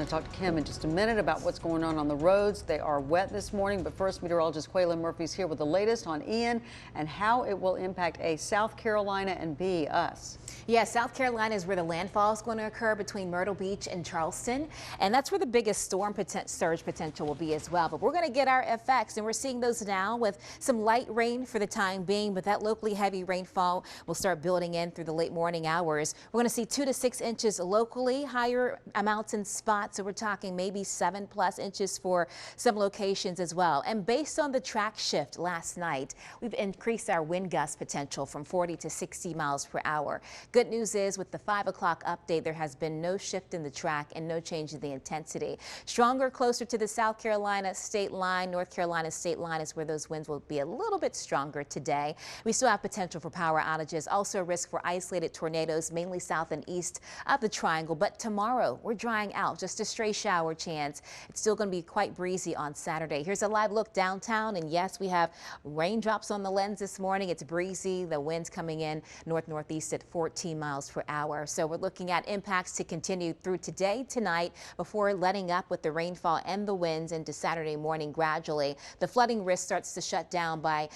I'll talk to Kim in just a minute about what's going on the roads. They are wet this morning, but first, meteorologist Quaylen Murphy's here with the latest on Ian and how it will impact A, South Carolina, and B, us. Yeah, South Carolina is where the landfall is going to occur between Myrtle Beach and Charleston, and that's where the biggest storm surge potential will be as well. But we're going to get our effects, and we're seeing those now with some light rain for the time being, but that locally heavy rainfall will start building in through the late morning hours. We're going to see 2 to 6 inches locally, higher amounts in spots. So we're talking maybe 7+ inches for some locations as well. And based on the track shift last night, we've increased our wind gust potential from 40 to 60 miles per hour. Good news is with the 5 o'clock update, there has been no shift in the track and no change in the intensity. Stronger closer to the South Carolina state line, North Carolina state line is where those winds will be a little bit stronger today. We still have potential for power outages, also a risk for isolated tornadoes, mainly south and east of the triangle. But tomorrow we're drying out, just a stray shower chance. It's still going to be quite breezy on Saturday. Here's a live look downtown, and yes, we have raindrops on the lens this morning. It's breezy. The winds coming in northeast at 14 miles per hour. So we're looking at impacts to continue through today, tonight, before letting up with the rainfall and the winds into Saturday morning gradually. The flooding risk starts to shut down by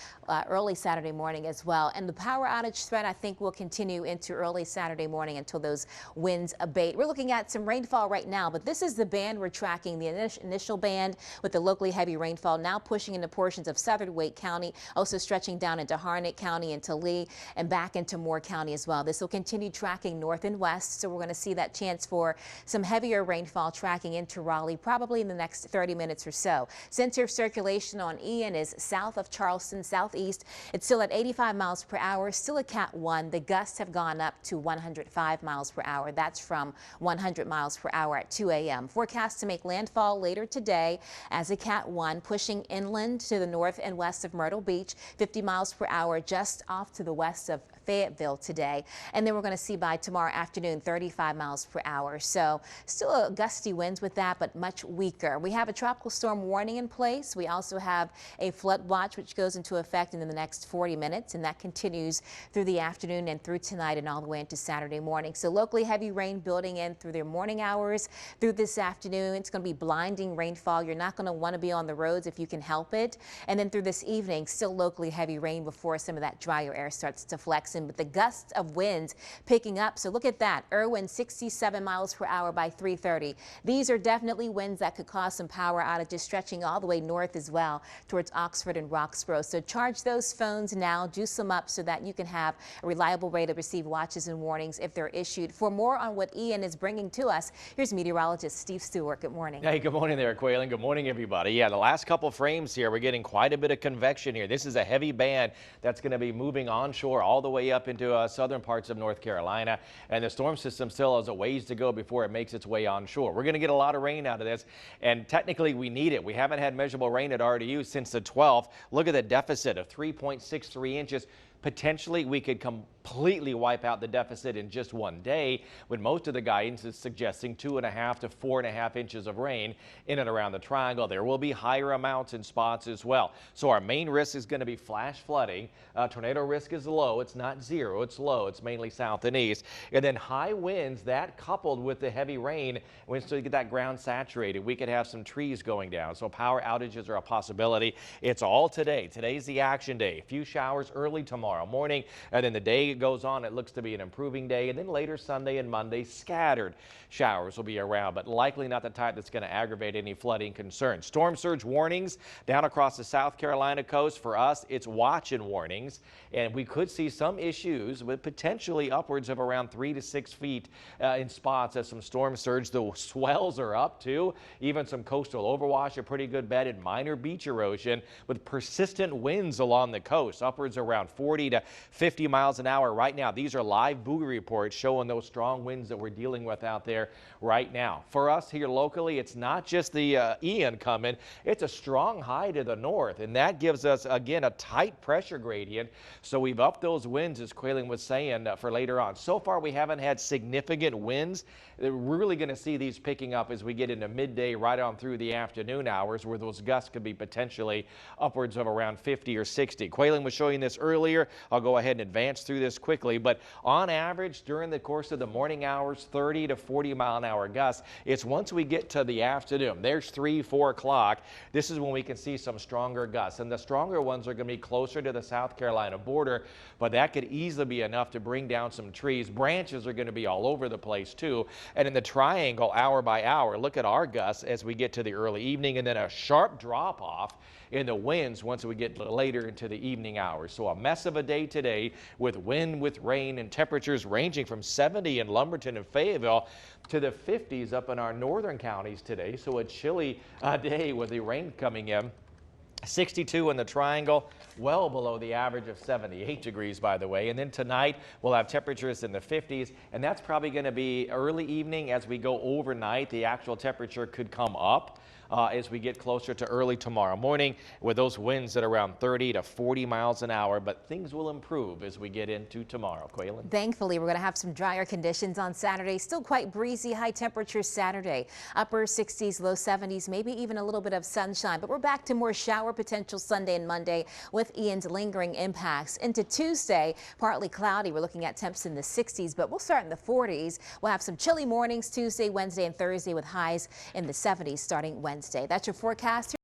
early Saturday morning as well. And the power outage threat, I think, will continue into early Saturday morning until those winds abate. We're looking at some rainfall right now, but this is the band we're tracking, the initial band with the locally heavy rainfall now pushing into portions of southern Wake County, also stretching down into Harnett County, into Lee, and back into Moore County as well. This will continue tracking north and west, so we're going to see that chance for some heavier rainfall tracking into Raleigh probably in the next 30 minutes or so. Center of circulation on Ian is south of Charleston, southeast. It's still at 85 miles per hour, still a Cat 1. The gusts have gone up to 105 miles per hour. That's from 100 miles per hour at 2 a.m. Forecast to make landfall later today as a Cat 1, pushing inland to the north and west of Myrtle Beach, 50 miles per hour just off to the west of Fayetteville today. And then we're going to see by tomorrow afternoon 35 miles per hour. So still a gusty winds with that, but much weaker. We have a tropical storm warning in place. We also have a flood watch which goes into effect in the next 40 minutes, and that continues through the afternoon and through tonight and all the way into Saturday morning. So locally heavy rain building in through their morning hours through this afternoon. It's going to be blinding rainfall. You're not going to want to be on the roads if you can help it. And then through this evening, still locally heavy rain before some of that drier air starts to flex in, but the gusts of winds picking up. So look at that. Irwin 67 miles per hour by 3:30. These are definitely winds that could cause some power outages stretching all the way north as well towards Oxford and Roxborough. So charge those phones now, juice them up so that you can have a reliable way to receive watches and warnings if they're issued. For more on what Ian is bringing to us, here's meteorologist Steve Stewart. Good morning. Hey, good morning there, Quaylen. Good morning, everybody. Yeah, the last couple frames here, we're getting quite a bit of convection here. This is a heavy band that's going to be moving onshore all the way up into southern parts of North Carolina, and the storm system still has a ways to go before it makes its way onshore. We're going to get a lot of rain out of this, and technically we need it. We haven't had measurable rain at RDU since the 12th. Look at the deficit of 3.63 inches. Potentially, we could completely wipe out the deficit in just one day, when most of the guidance is suggesting 2.5 to 4.5 inches of rain in and around the triangle. There will be higher amounts in spots as well. So our main risk is going to be flash flooding. Tornado risk is low. It's not zero. It's low. It's mainly south and east. And then high winds, that coupled with the heavy rain, when you get that ground saturated, we could have some trees going down. So power outages are a possibility. It's all today. Today's the action day. A few showers early tomorrow morning, and then the day goes on, it looks to be an improving day, and then later Sunday and Monday, scattered showers will be around, but likely not the type that's going to aggravate any flooding concerns. Storm surge warnings down across the South Carolina coast. For us, it's watch and warnings, and we could see some issues with potentially upwards of around 3 to 6 feet in spots as some storm surge. The swells are up too, even some coastal overwash, a pretty good bet, and minor beach erosion with persistent winds along the coast, upwards around 40 to 50 miles an hour right now. These are live buoy reports showing those strong winds that we're dealing with out there right now. For us here locally, it's not just the Ian coming, it's a strong high to the north, and that gives us again a tight pressure gradient. So we've upped those winds, as Quaylen was saying, for later on. So far we haven't had significant winds. We're really going to see these picking up as we get into midday right on through the afternoon hours, where those gusts could be potentially upwards of around 50 or 60. Quaylen was showing this earlier. weather. I'll go ahead and advance through this quickly, but on average during the course of the morning hours, 30 to 40 mile an hour gusts. It's once we get to the afternoon, there's 3, 4 o'clock. This is when we can see some stronger gusts, and the stronger ones are going to be closer to the South Carolina border, but that could easily be enough to bring down some trees. Branches are going to be all over the place too. And in the triangle, hour by hour, look at our gusts as we get to the early evening, and then a sharp drop off in the winds once we get later into the evening hours. So a mess of a day today with wind, with rain, and temperatures ranging from 70 in Lumberton and Fayetteville to the 50s up in our northern counties today. So a chilly day with the rain coming in. 62 in the triangle, well below the average of 78 degrees, by the way. And then tonight we'll have temperatures in the 50s, and that's probably going to be early evening. As we go overnight, the actual temperature could come up as we get closer to early tomorrow morning with those winds at around 30 to 40 miles an hour. But things will improve as we get into tomorrow. Quaylen. Thankfully, we're going to have some drier conditions on Saturday. Still quite breezy, high temperatures Saturday. Upper 60s, low 70s, maybe even a little bit of sunshine. But we're back to more shower potential Sunday and Monday with Ian's lingering impacts. Into Tuesday, partly cloudy. We're looking at temps in the 60s, but we'll start in the 40s. We'll have some chilly mornings Tuesday, Wednesday, and Thursday with highs in the 70s starting Wednesday. That's your forecast.